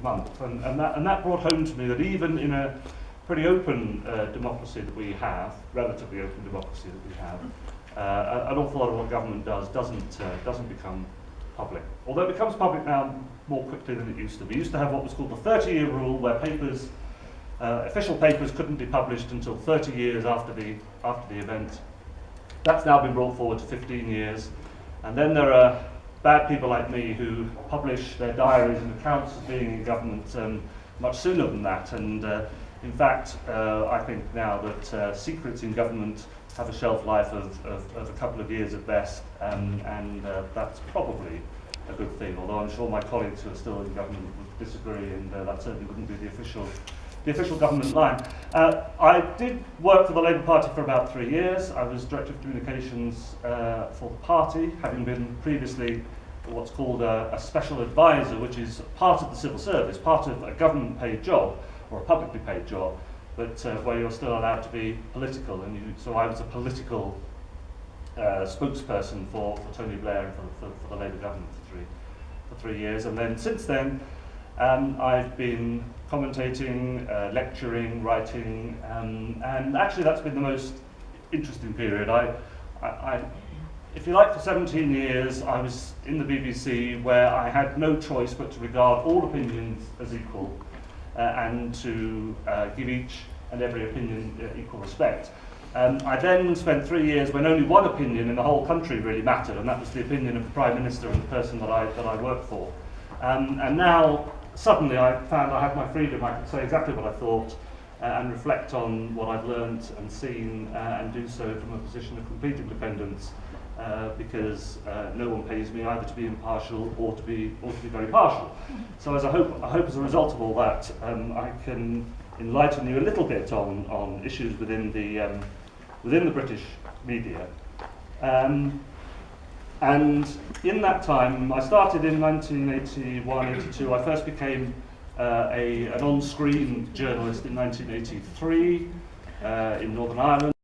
month, and that brought home to me that even in a pretty open democracy that we have, relatively open democracy that we have, an awful lot of what government does doesn't become public. Although it becomes public now more quickly than it used to. We used to have what was called the 30-year rule, where papers, official papers, couldn't be published until 30 years after the event. That's now been brought forward to 15 years, and then there are bad people like me who publish their diaries and accounts of being in government much sooner than that. And in fact, I think now that secrets in government have a shelf life of a couple of years at best, and that's probably a good thing, although I'm sure my colleagues who are still in government would disagree, and that certainly wouldn't be the official government line. I did work for the Labour Party for about 3 years. I was Director of Communications for the party, having been previously what's called a special advisor, which is part of the civil service, part of a government paid job, or a publicly paid job, but where you're still allowed to be political. And so I was a political spokesperson for Tony Blair and for the Labour government for 3 years. And then since then, I've been commentating, lecturing, writing, and actually that's been the most interesting period. If you like, for 17 years I was in the BBC, where I had no choice but to regard all opinions as equal, and to give each and every opinion equal respect. I then spent 3 years when only one opinion in the whole country really mattered, and that was the opinion of the Prime Minister and the person that I worked for. And now, suddenly, I found I had my freedom. I could say exactly what I thought and reflect on what I've learned and seen, and do so from a position of complete independence, because no one pays me either to be impartial or to be very partial. So I hope as a result of all that, I can enlighten you a little bit on issues within the British media. And in that time, I started in 1981-82. I first became an on-screen journalist in 1983 in Northern Ireland.